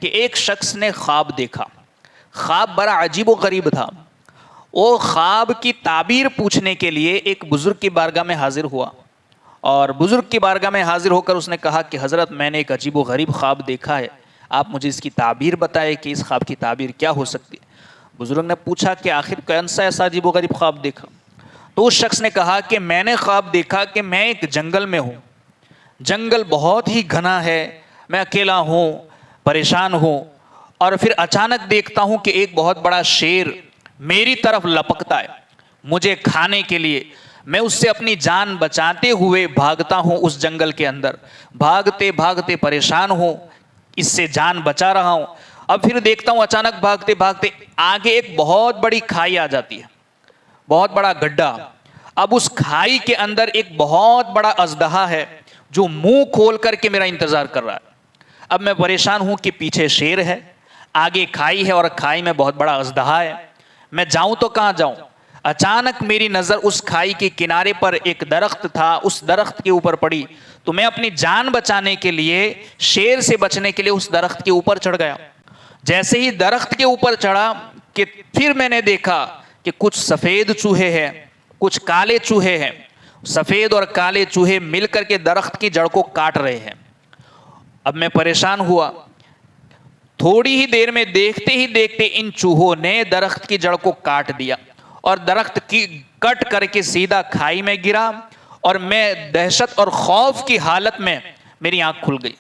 کہ ایک شخص نے خواب دیکھا. خواب بڑا عجیب و غریب تھا. وہ خواب کی تعبیر پوچھنے کے لیے ایک بزرگ کی بارگاہ میں حاضر ہوا اور بزرگ کی بارگاہ میں حاضر ہو کر اس نے کہا کہ حضرت میں نے ایک عجیب و غریب خواب دیکھا ہے, آپ مجھے اس کی تعبیر بتائیں کہ اس خواب کی تعبیر کیا ہو سکتی ہے. بزرگ نے پوچھا کہ آخر کون سا ایسا عجیب و غریب خواب دیکھا؟ تو اس شخص نے کہا کہ میں نے خواب دیکھا کہ میں ایک جنگل میں ہوں, جنگل بہت ہی گھنا ہے, میں اکیلا ہوں, پریشان ہوں, اور پھر اچانک دیکھتا ہوں کہ ایک بہت بڑا شیر میری طرف لپکتا ہے مجھے کھانے کے لیے. میں اس سے اپنی جان بچاتے ہوئے بھاگتا ہوں اس جنگل کے اندر, بھاگتے بھاگتے پریشان ہوں, اس سے جان بچا رہا ہوں. اب پھر دیکھتا ہوں اچانک بھاگتے بھاگتے آگے ایک بہت بڑی کھائی آ جاتی ہے, بہت بڑا گڈھا. اب اس کھائی کے اندر ایک بہت بڑا اژدہا ہے جو منہ کھول کر کے میرا انتظار کر رہا ہے. اب میں پریشان ہوں کہ پیچھے شیر ہے, آگے کھائی ہے اور کھائی میں بہت بڑا اژدہا ہے, میں جاؤں تو کہاں جاؤں؟ اچانک میری نظر اس کھائی کے کنارے پر ایک درخت تھا, اس درخت کے اوپر پڑی تو میں اپنی جان بچانے کے لیے, شیر سے بچنے کے لیے اس درخت کے اوپر چڑھ گیا. جیسے ہی درخت کے اوپر چڑھا کہ پھر میں نے دیکھا کہ کچھ سفید چوہے ہیں, کچھ کالے چوہے ہیں. سفید اور کالے چوہے مل کر کے درخت کی جڑ کو کاٹ رہے ہیں. اب میں پریشان ہوا, تھوڑی ہی دیر میں دیکھتے ہی دیکھتے ان چوہوں نے درخت کی جڑ کو کاٹ دیا اور درخت کی کٹ کر کے سیدھا کھائی میں گرا, اور میں دہشت اور خوف کی حالت میں میری آنکھ کھل گئی.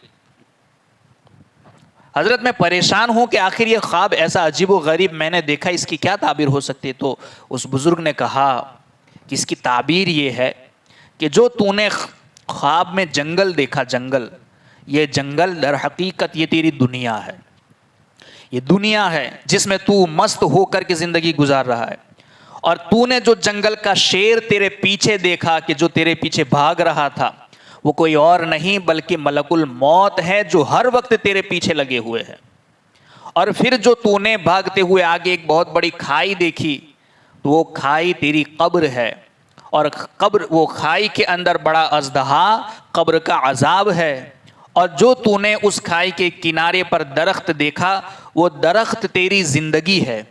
حضرت میں پریشان ہوں کہ آخر یہ خواب ایسا عجیب و غریب میں نے دیکھا, اس کی کیا تعبیر ہو سکتی ہے؟ تو اس بزرگ نے کہا کہ اس کی تعبیر یہ ہے کہ جو تو نے خواب میں جنگل دیکھا, جنگل, یہ جنگل در حقیقت یہ تیری دنیا ہے. یہ دنیا ہے جس میں تو مست ہو کر کے زندگی گزار رہا ہے. اور تو نے جو جنگل کا شیر تیرے پیچھے دیکھا کہ جو تیرے پیچھے بھاگ رہا تھا, وہ کوئی اور نہیں بلکہ ملک الموت ہے جو ہر وقت تیرے پیچھے لگے ہوئے ہے. اور پھر جو تو نے بھاگتے ہوئے آگے ایک بہت بڑی کھائی دیکھی, تو وہ کھائی تیری قبر ہے, اور قبر, وہ کھائی کے اندر بڑا اژدہا قبر کا عذاب ہے. اور جو تو نے اس کھائی کے کنارے پر درخت دیکھا, وہ درخت تیری زندگی ہے.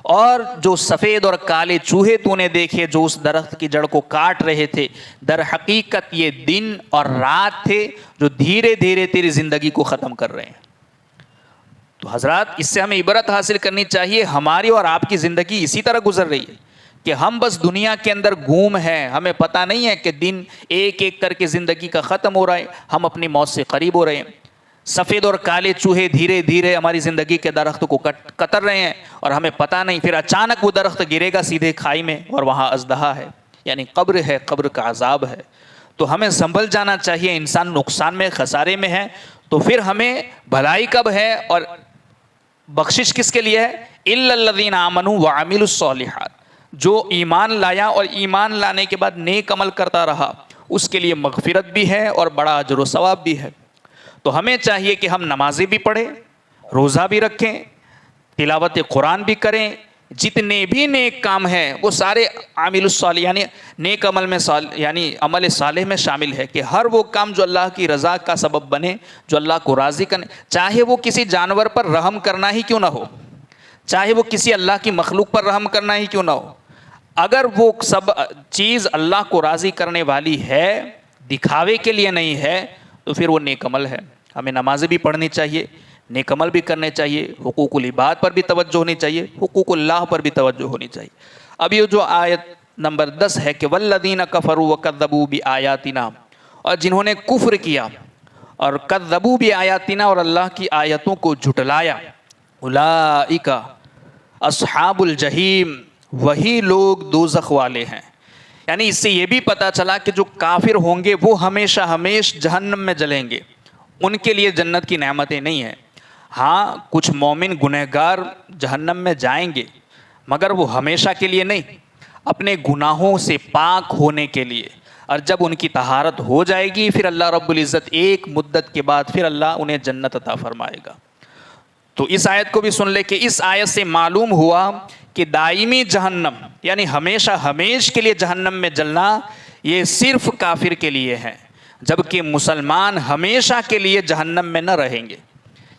اور جو سفید اور کالے چوہے تو نے دیکھے جو اس درخت کی جڑ کو کاٹ رہے تھے, در حقیقت یہ دن اور رات تھے جو دھیرے دھیرے تیری زندگی کو ختم کر رہے ہیں. تو حضرات, اس سے ہمیں عبرت حاصل کرنی چاہیے. ہماری اور آپ کی زندگی اسی طرح گزر رہی ہے کہ ہم بس دنیا کے اندر گھوم ہیں, ہمیں پتہ نہیں ہے کہ دن ایک ایک کر کے زندگی کا ختم ہو رہا ہے, ہم اپنی موت سے قریب ہو رہے ہیں. سفید اور کالے چوہے دھیرے دھیرے ہماری زندگی کے درخت کو کتر رہے ہیں اور ہمیں پتہ نہیں. پھر اچانک وہ درخت گرے گا سیدھے کھائی میں, اور وہاں اژدہا ہے, یعنی قبر ہے, قبر کا عذاب ہے. تو ہمیں سنبھل جانا چاہیے. انسان نقصان میں, خسارے میں ہے, تو پھر ہمیں بھلائی کب ہے اور بخشش کس کے لیے ہے؟ الا الذین آمنوا وعملوا الصالحات, جو ایمان لایا اور ایمان لانے کے بعد نیک عمل کرتا رہا, اس کے لیے مغفرت بھی ہے اور بڑا اجر و ثواب بھی ہے. تو ہمیں چاہیے کہ ہم نمازیں بھی پڑھیں, روزہ بھی رکھیں, تلاوت قرآن بھی کریں, جتنے بھی نیک کام ہیں وہ سارے عامل الصالح یعنی نیک عمل میں یعنی عمل صالح میں شامل ہے, کہ ہر وہ کام جو اللہ کی رضا کا سبب بنے, جو اللہ کو راضی کرے, چاہے وہ کسی جانور پر رحم کرنا ہی کیوں نہ ہو, چاہے وہ کسی اللہ کی مخلوق پر رحم کرنا ہی کیوں نہ ہو, اگر وہ سب چیز اللہ کو راضی کرنے والی ہے, دکھاوے کے لیے نہیں ہے, تو پھر وہ نیک عمل ہے. ہمیں نمازیں بھی پڑھنی چاہیے, نیک عمل بھی کرنے چاہیے, حقوق العباد پر بھی توجہ ہونی چاہیے, حقوق اللہ پر بھی توجہ ہونی چاہیے. اب یہ جو آیت نمبر 10 ہے کہ والذین کفروا وکذبوا بآیاتنا, اور جنہوں نے کفر کیا اور کذبوا بآیاتنا اور اللہ کی آیتوں کو جھٹلایا, اولئک اصحاب الجحیم, وہی لوگ دوزخ والے ہیں. یعنی اس سے یہ بھی پتہ چلا کہ جو کافر ہوں گے وہ ہمیشہ ہمیشہ جہنم میں جلیں گے, ان کے لیے جنت کی نعمتیں نہیں ہیں. ہاں, کچھ مومن گنہگار جہنم میں جائیں گے, مگر وہ ہمیشہ کے لیے نہیں, اپنے گناہوں سے پاک ہونے کے لیے. اور جب ان کی طہارت ہو جائے گی پھر اللہ رب العزت ایک مدت کے بعد پھر اللہ انہیں جنت عطا فرمائے گا. تو اس آیت کو بھی سن لے کہ اس آیت سے معلوم ہوا کہ دائمی جہنم یعنی ہمیشہ ہمیش کے لیے جہنم میں جلنا یہ صرف کافر کے لیے ہے, جبکہ مسلمان ہمیشہ کے لیے جہنم میں نہ رہیں گے.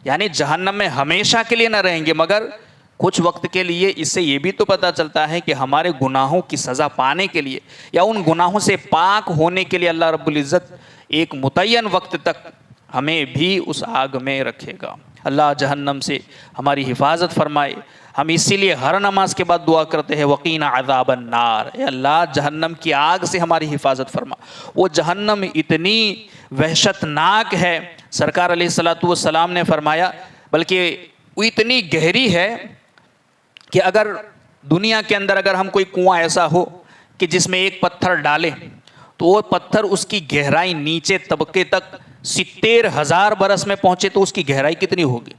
یعنی جہنم میں ہمیشہ کے لیے نہ رہیں گے مگر کچھ وقت کے لیے. اس سے یہ بھی تو پتہ چلتا ہے کہ ہمارے گناہوں کی سزا پانے کے لیے یا ان گناہوں سے پاک ہونے کے لیے اللہ رب العزت ایک متعین وقت تک ہمیں بھی اس آگ میں رکھے گا. اللہ جہنم سے ہماری حفاظت فرمائے. ہم اسی لیے ہر نماز کے بعد دعا کرتے ہیں وقینا عذاب النار، اے اللہ جہنم کی آگ سے ہماری حفاظت فرما. وہ جہنم اتنی وحشت ناک ہے، سرکار علیہ الصلوۃ والسلام نے فرمایا بلکہ وہ اتنی گہری ہے کہ اگر دنیا کے اندر اگر ہم کوئی کنواں ایسا ہو کہ جس میں ایک پتھر ڈالیں تو وہ پتھر اس کی گہرائی نیچے طبقے تک 70,000 برس میں پہنچے تو اس کی گہرائی کتنی ہوگی.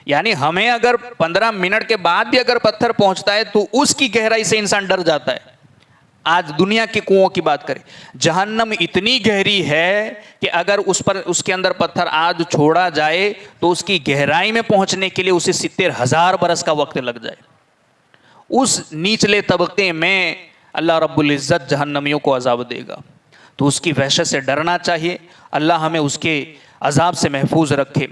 یعنی ہمیں اگر 15 منٹ کے بعد بھی اگر پتھر پہنچتا ہے تو اس کی گہرائی سے انسان ڈر جاتا ہے. آج دنیا کے کنووں کی بات کریں، جہنم اتنی گہری ہے کہ اگر اس کے اندر پتھر آج چھوڑا جائے تو اس کی گہرائی میں پہنچنے کے لیے اسے 70,000 برس کا وقت لگ جائے. اس نیچلے طبقے میں اللہ رب العزت جہنمیوں کو عذاب دے گا. تو اس کی وحشت سے ڈرنا چاہیے. اللہ ہمیں اس کے عذاب سے محفوظ رکھے.